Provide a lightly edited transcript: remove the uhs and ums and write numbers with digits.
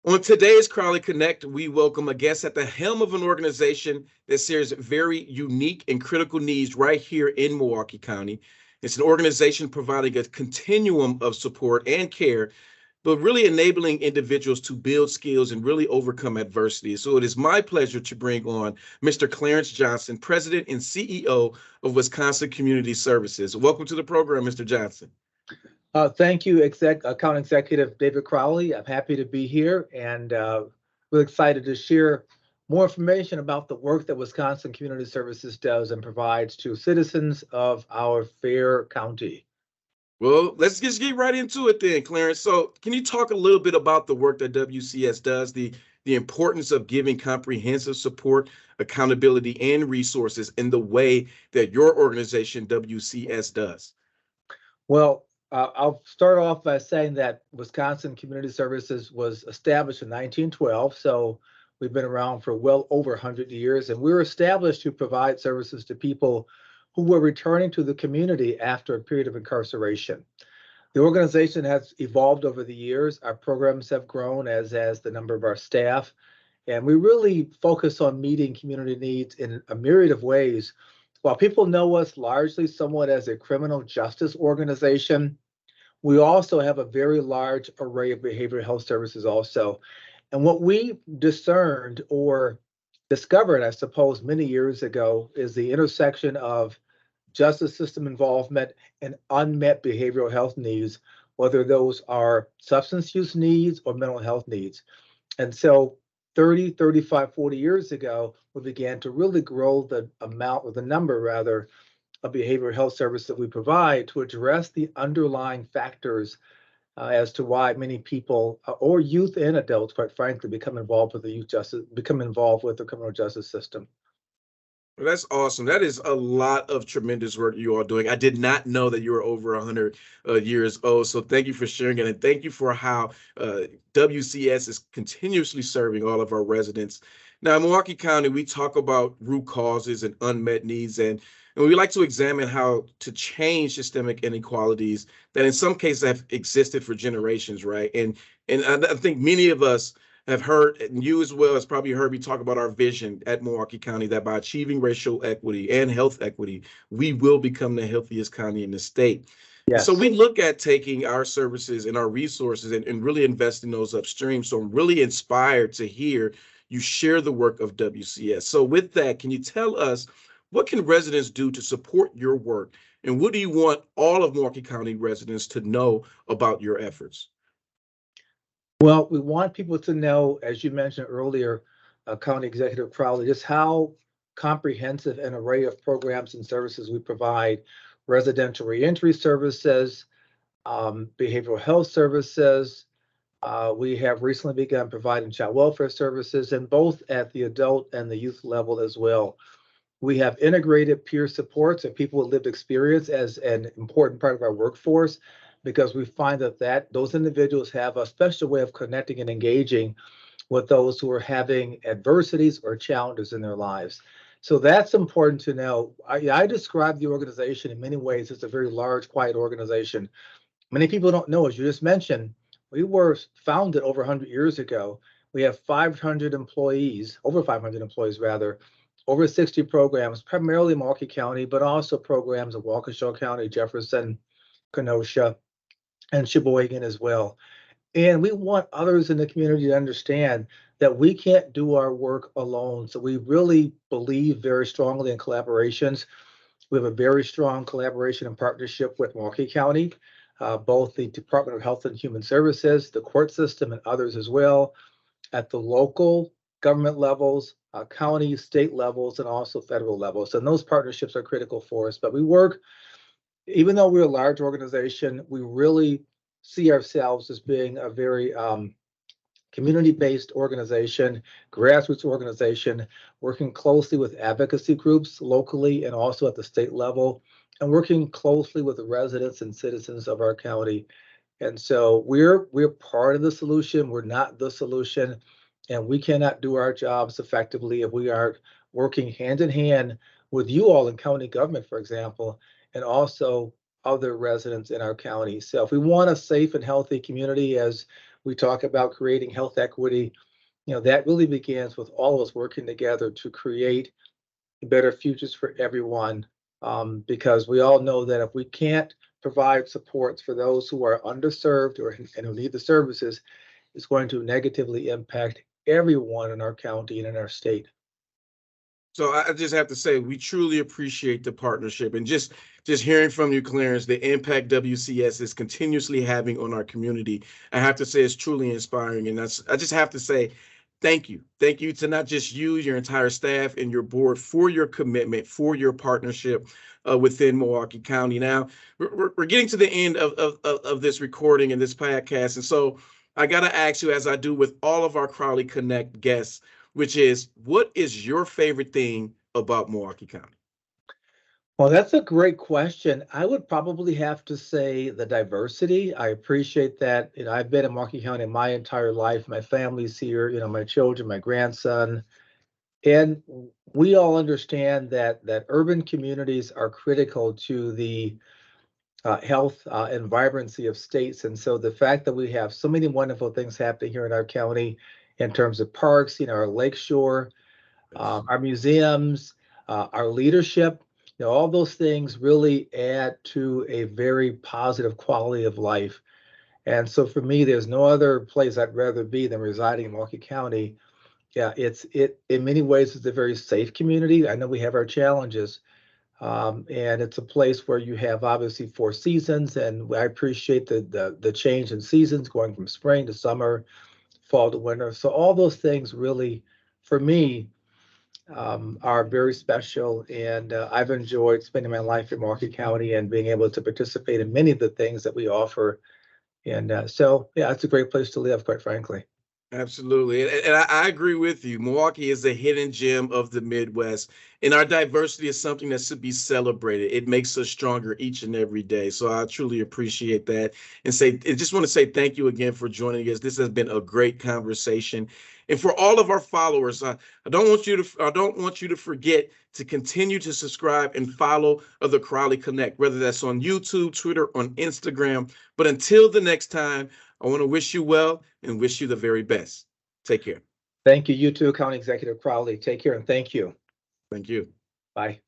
On today's Crowley Connect, we welcome a guest at the helm of an organization that serves very unique and critical needs right here in Milwaukee County. It's an organization providing a continuum of support and care, but really enabling individuals to build skills and really overcome adversity. So it is my pleasure to bring on Mr. Clarence Johnson, President and CEO of Wisconsin Community Services. Welcome to the program, Mr. Johnson. Thank you, Account Executive David Crowley. I'm happy to be here and really excited to share more information about the work that Wisconsin Community Services does and provides to citizens of our fair county. Well, let's just get right into it then, Clarence. So can you talk a little bit about the work that WCS does, the importance of giving comprehensive support, accountability, and resources in the way that your organization, WCS, does? Well, I'll start off by saying that Wisconsin Community Services was established in 1912, so we've been around for well over 100 years, and we were established to provide services to people who were returning to the community after a period of incarceration. The organization has evolved over the years. Our programs have grown, as has the number of our staff, and we really focus on meeting community needs in a myriad of ways. While people know us largely somewhat as a criminal justice organization, we also have a very large array of behavioral health services also. And what we discerned or discovered, I suppose, many years ago is the intersection of justice system involvement and unmet behavioral health needs, whether those are substance use needs or mental health needs. And so 30, 35, 40 years ago, we began to really grow the amount, or the number rather, of behavioral health service that we provide to address the underlying factors as to why many people, or youth and adults, quite frankly, become involved with the criminal justice system. Well, that's awesome. That is a lot of tremendous work you are doing. I did not know that you were over 100 years old. So thank you for sharing it. And thank you for how WCS is continuously serving all of our residents. Now, in Milwaukee County, we talk about root causes and unmet needs, and we like to examine how to change systemic inequalities that in some cases have existed for generations, right? And I think many of us have heard, and you as well has probably heard me talk about our vision at Milwaukee County, that by achieving racial equity and health equity, we will become the healthiest county in the state. Yes. So we look at taking our services and our resources and really investing those upstream. So I'm really inspired to hear you share the work of WCS. So with that, can you tell us, what can residents do to support your work? And what do you want all of Milwaukee County residents to know about your efforts? Well, we want people to know, as you mentioned earlier, County Executive Crowley, just how comprehensive an array of programs and services we provide: residential reentry services, behavioral health services. We have recently begun providing child welfare services, and both at the adult and the youth level as well. We have integrated peer supports of people with lived experience as an important part of our workforce, because we find that those individuals have a special way of connecting and engaging with those who are having adversities or challenges in their lives. So that's important to know. I describe the organization in many ways as a very large, quiet organization. Many people don't know, as you just mentioned, we were founded over 100 years ago. We have 500 employees, over 500 employees rather, over 60 programs, primarily in Milwaukee County, but also programs in Waukesha County, Jefferson, Kenosha, and Sheboygan as well. And we want others in the community to understand that we can't do our work alone. So we really believe very strongly in collaborations. We have a very strong collaboration and partnership with Milwaukee County, both the Department of Health and Human Services, the court system, and others as well, at the local government levels, county, state levels, and also federal levels. And those partnerships are critical for us. But we work, even though we're a large organization, we really see ourselves as being a very community-based organization, grassroots organization, working closely with advocacy groups locally and also at the state level, and working closely with the residents and citizens of our county. And so we're part of the solution. We're not the solution, and we cannot do our jobs effectively if we aren't working hand in hand with you all in county government, for example, and also other residents in our county. So if we want a safe and healthy community, as we talk about creating health equity. That really begins with all of us working together to create better futures for everyone. Because we all know that if we can't provide supports for those who are underserved and who need the services, it's going to negatively impact everyone in our county and in our state. So I just have to say we truly appreciate the partnership, and just hearing from you, Clarence, the impact WCS is continuously having on our community. I have to say it's truly inspiring, and I just have to say thank you to not just you, your entire staff, and your board for your commitment, for your partnership within Milwaukee County. Now we're getting to the end of this recording and this podcast, and so I got to ask you, as I do with all of our Crowley Connect guests, which is, what is your favorite thing about Milwaukee County? Well, that's a great question. I would probably have to say the diversity. I appreciate that. I've been in Milwaukee County my entire life. My family's here, my children, my grandson. And we all understand that urban communities are critical to the health and vibrancy of states. And so the fact that we have so many wonderful things happening here in our county in terms of parks, our lakeshore, our museums, our leadership, all those things really add to a very positive quality of life. And so for me, there's no other place I'd rather be than residing in Milwaukee County. Yeah, it in many ways is a very safe community. I know we have our challenges, and it's a place where you have obviously four seasons, and I appreciate the change in seasons going from spring to summer, fall to winter. So all those things really, for me, are very special. And I've enjoyed spending my life in Milwaukee County and being able to participate in many of the things that we offer. And so, yeah, it's a great place to live, quite frankly. Absolutely. And I agree with you. Milwaukee is a hidden gem of the Midwest, and our diversity is something that should be celebrated. It makes us stronger each and every day. So I truly appreciate that. I just want to say thank you again for joining us. This has been a great conversation. And for all of our followers, I don't want you to forget to continue to subscribe and follow the Crowley Connect, whether that's on YouTube, Twitter, on Instagram. But until the next time, I want to wish you well and wish you the very best. Take care. Thank you. You too, County Executive Crowley. Take care and thank you. Thank you. Bye.